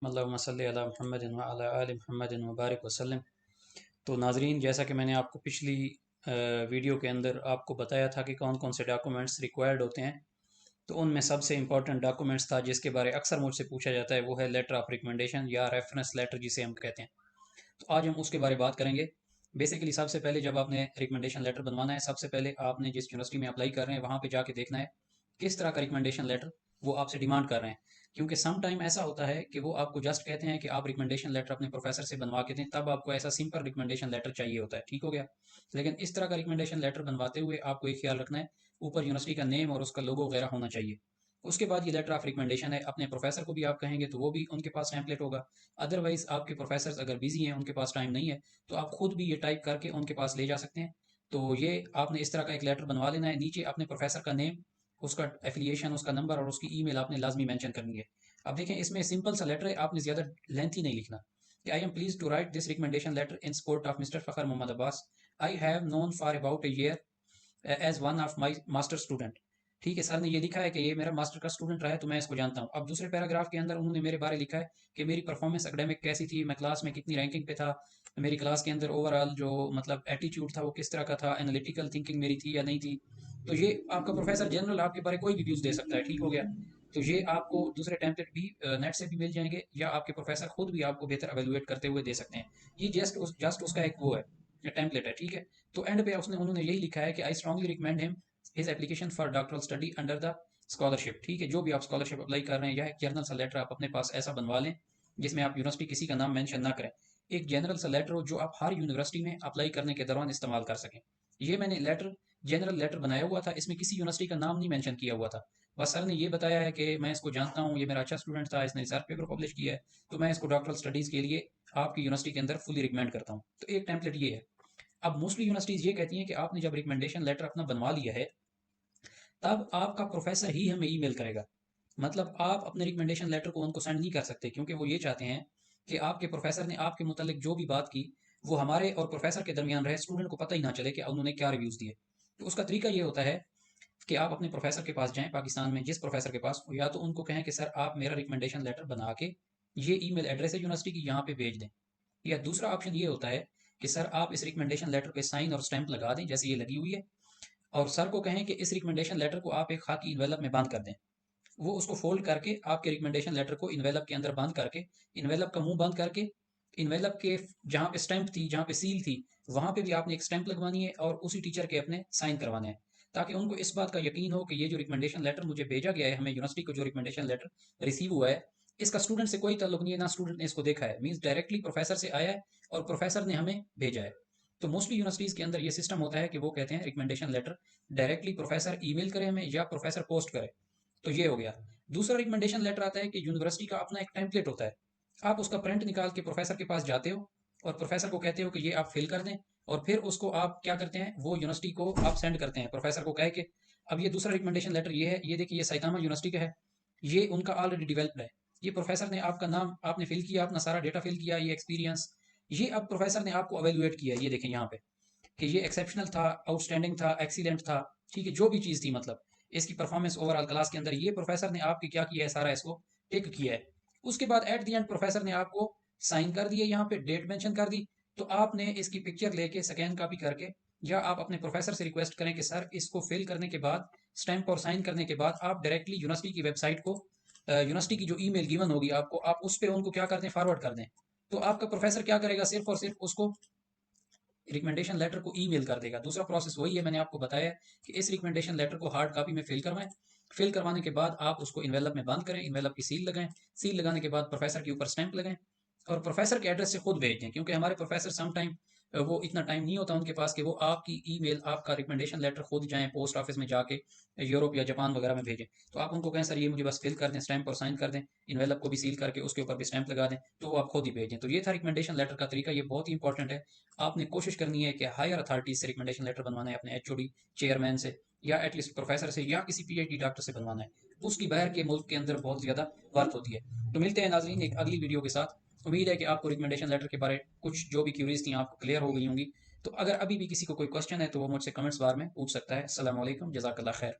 अल्लाहुम्मा सल्लि अला मुहम्मदिन व अला आलि मुहम्मदिन व बारिक वसल्लम। तो नाज़रीन, जैसा कि मैंने आपको पिछली वीडियो के अंदर आपको बताया था कि कौन कौन से डॉक्यूमेंट्स रिक्वायर्ड होते हैं, तो उनमें सबसे इंपॉर्टेंट डॉक्यूमेंट्स था जिसके बारे अक्सर मुझसे पूछा जाता है, वो है लेटर ऑफ रिकमेंडेशन या रेफरेंस लेटर जिसे हम कहते हैं। तो आज हम उसके बारे में बात करेंगे। बेसिकली सबसे पहले जब आपने रिकमेंडेशन लेटर बनवाना है, सबसे पहले आपने जिस यूनिवर्सिटी में अप्लाई कर रहे हैं वहाँ पे जाके देखना है किस तरह का रिकमेंडेशन लेटर वो आपसे डिमांड कर रहे हैं। क्योंकि सम टाइम ऐसा होता है कि वो आपको जस्ट कहते हैं कि आप रिकमेंडेशन लेटर अपने प्रोफेसर से बनवा के दें, तब आपको ऐसा सिंपल रिकमेंडेशन लेटर चाहिए होता है। ठीक हो गया। लेकिन इस तरह का रिकमेंडेशन लेटर बनवाते हुए आपको एक ख्याल रखना है, ऊपर यूनिवर्सिटी का नेम और उसका लोगो वगैरह होना चाहिए। उसके बाद ये लेटर ऑफ रिकमेंडेशन है, अपने प्रोफेसर को भी आप कहेंगे तो वो भी उनके पास टेम्पलेट होगा। अदरवाइज आपके प्रोफेसर अगर बिजी हैं, उनके पास टाइम नहीं है, तो आप खुद भी ये टाइप करके उनके पास ले जा सकते हैं। तो ये आपने इस तरह का एक लेटर बनवा लेना है। नीचे अपने प्रोफेसर का नेम, उसका एफिलिएशन, उसका नंबर और उसकी ईमेल आपने लाजमी मेंशन करनी है। अब देखें, इसमें सिंपल सा लेटर है, आपने ज़्यादा लेंथी नहीं लिखना कि I am please to write this recommendation letter in support of mister Fakhar Mohammad Abbas. I have known for about a year as one of my master student. ठीक है, सर ने ये लिखा है कि ये मेरा मास्टर का स्टूडेंट रहा है, तो मैं इसको जानता हूँ। अब दूसरे पैराग्राफ के अंदर उन्होंने मेरे बारे लिखा है कि मेरी परफॉर्मेंस एकेडमिक कैसी थी, मैं क्लास में कितनी रैंकिंग पे था, मेरी क्लास के अंदर ओवरऑल जो मतलब एटीट्यूड था वो किस तरह का था, एनालिटिकल थिंकिंग मेरी थी या नहीं थी। तो ये आपका प्रोफेसर जनरल आपके बारे कोई भी व्यूज दे सकता है। ठीक हो गया। तो ये आपको दूसरे टेम्पलेट भी नेट से भी मिल जाएंगे, या आपके प्रोफेसर खुद भी आपको बेहतर एवेलुएट करते हुए दे सकते हैं। ये जस्ट उसका एक वो है, टेम्पलेट है। ठीक है। तो एंड पे उसने उन्होंने यही लिखा है कि I strongly recommend him his application for doctoral study under the scholarship. ठीक है, जो भी आप स्कॉलरशिप अप्लाई कर रहे हैं, या एक जनरल सा लेटर आप अपने पास ऐसा बनवा लें जिसमें आप यूनिवर्सिटी किसी का नाम मेंशन ना करें। एक जनरल सा लेटर हो जो आप हर यूनिवर्सिटी में अप्लाई करने के दौरान इस्तेमाल कर सकें। ये मैंने लेटर जनरल लेटर बनाया हुआ था, इसमें किसी यूनिवर्सिटी का नाम नहीं मेंशन किया हुआ था। बस सर ने ये बताया है कि मैं इसको जानता हूँ, ये मेरा अच्छा स्टूडेंट था, इसने रिसर्च पेपर पब्लिश किया है, तो मैं इसको डॉक्टरल स्टडीज़ के लिए आपकी यूनिवर्सिटी के अंदर फुली रिकमेंड करता हूँ। तो एक टेम्पलेट ये है। अब मोस्टली यूनिवर्सिटीज़ ये कहती हैं कि आपने जब रिकमेंडेशन लेटर अपना बनवा लिया है, तब आपका प्रोफेसर ही हमें ईमेल करेगा। मतलब आप अपने रिकमेंडेशन लेटर को उनको सेंड नहीं कर सकते, क्योंकि वो ये चाहते हैं कि आपके प्रोफेसर ने आपके मुतालिक जो भी बात की वो हमारे और प्रोफेसर के दरमियान रहे, स्टूडेंट को पता ही ना चले कि उन्होंने क्या रिव्यूज़ दिए। तो उसका तरीका ये होता है कि आप अपने प्रोफेसर के पास जाएं, पाकिस्तान में जिस प्रोफेसर के पास हो, या तो उनको कहें कि सर आप मेरा रिकमेंडेशन लेटर बना के ये ईमेल एड्रेस है यूनिवर्सिटी की, यहाँ पे भेज दें। या दूसरा ऑप्शन ये होता है कि सर आप इस रिकमेंडेशन लेटर पे साइन और स्टैंप लगा दें, जैसे ये लगी हुई है, और सर को कहें कि इस रिकमेंडेशन लेटर को आप एक खाकी इन्वेलप में बंद कर दें। वो उसको फोल्ड करके आपके रिकमेंडेशन लेटर को इन्वेलप के अंदर बंद करके, इन्वेलप का मुंह बंद करके, इन्वेलप के जहाँ पे स्टैंप थी, जहाँ पे सील थी, वहां पे भी आपने एक स्टैंप लगवानी है और उसी टीचर के अपने साइन करवाने हैं, ताकि उनको इस बात का यकीन हो कि ये जो रिकमेंडेशन लेटर मुझे भेजा गया है, हमें यूनिवर्सिटी को जो रिकमेंडेशन लेटर रिसीव हुआ है, इसका स्टूडेंट से कोई ताल्लुक नहीं है, ना स्टूडेंट ने इसको देखा है, मीन्स डायरेक्टली प्रोफेसर से आया है और प्रोफेसर ने हमें भेजा है। तो मोस्टली यूनिवर्सिटीज़ के अंदर ये सिस्टम होता है कि वो कहते हैं recommendation letter directly professor email करे हमें, या प्रोफेसर पोस्ट करे। तो ये हो गया। दूसरा रिकमेंडेशन लेटर आता है कि यूनिवर्सिटी का अपना एक टेम्पलेट होता है, आप उसका प्रिंट निकाल के प्रोफेसर के पास जाते हो और प्रोफेसर को कहते हो कि ये आप फिल कर दें, और फिर उसको आप क्या करते हैं, वो यूनिवर्सिटी को आप सेंड करते हैं, प्रोफेसर को कह के अब ये दूसरा रिकमेंडेशन लेटर ये है, ये देखिए ये सैतामा यूनिवर्सिटी का है, ये उनका ऑलरेडी डिवेल्प्ड है, ये प्रोफेसर ने आपका नाम आपने फिल किया, अपना सारा डेटा फिल किया, ये एक्सपीरियंस, ये अब प्रोफेसर ने आपको अवेलुएट किया, ये देखें यहाँ पे कि ये एक्सेप्शनल था, आउटस्टैंडिंग था, एक्सीलेंट था। ठीक है, जो भी चीज़ थी, मतलब इसकी परफॉर्मेंस ओवरऑल क्लास के अंदर, ये प्रोफेसर ने आपकी क्या किया है, सारा इसको टिक किया है। उसके बाद एट द एंड प्रोफेसर ने आपको साइन कर दिए, यहाँ पे डेट मेंशन कर दी, तो आपने इसकी पिक्चर लेके स्कैन कॉपी करके, या आप अपने प्रोफेसर से रिक्वेस्ट करें कि सर इसको फिल करने के बाद, स्टैंप और साइन करने के बाद, आप डायरेक्टली यूनिवर्सिटी की वेबसाइट को, यूनिवर्सिटी की जो ईमेल गिवन होगी आपको, आप उस पर उनको क्या कर दें, फॉरवर्ड कर दें। तो आपका प्रोफेसर क्या करेगा, सिर्फ और सिर्फ उसको रिकमेंडेशन लेटर को ईमेल कर देगा। दूसरा प्रोसेस वही है, मैंने आपको बताया कि इस रिकमेंडेशन लेटर को हार्ड कॉपी में फिल करवाएं, फिल करवाने के बाद आप उसको इन्वेलप में बंद करें, इन्वेलप की सील लगाएं, सील लगाने के बाद प्रोफेसर के ऊपर स्टैंप लगाएं और प्रोफेसर के एड्रेस से खुद भेज दें, क्योंकि हमारे प्रोफेसर सम टाइम वो इतना टाइम नहीं होता उनके पास कि वो आपकी ईमेल, आपका रिकमेंडेशन लेटर खुद जाएं पोस्ट ऑफिस में जाके यूरोप या जापान वगैरह में भेजें। तो आप उनको कहें सर ये मुझे बस फिल कर दें, स्टैंप और साइन कर दें, इन्वेलप को भी सील करके उसके ऊपर भी स्टैंप लगा दें, तो वो आप खुद ही भेजें। तो ये था रिकमेंडेशन लेटर का तरीका, ये बहुत ही इंपॉर्टेंट है। आपने कोशिश करनी है कि हायर अथॉरिटी से रिकमेंडेशन लेटर बनवाना है, अपने एचओडी, चेयरमैन से, या एटलीस्ट प्रोफेसर से, या किसी पीएचडी डॉक्टर से बनवाना है। उसकी बाहर के मुल्क के अंदर बहुत ज़्यादा वर्क होती है। तो मिलते हैं नाजरीन एक अगली वीडियो के साथ। उम्मीद है कि आपको रिकमेंडेशन लेटर के बारे कुछ जो भी क्यूरीज थी आपको क्लियर हो गई होंगी। तो अगर अभी भी किसी को कोई क्वेश्चन है तो वो मुझसे कमेंट्स बार में पूछ सकता है। अस्सलाम वालेकुम, जज़ाकल्लाह खैर।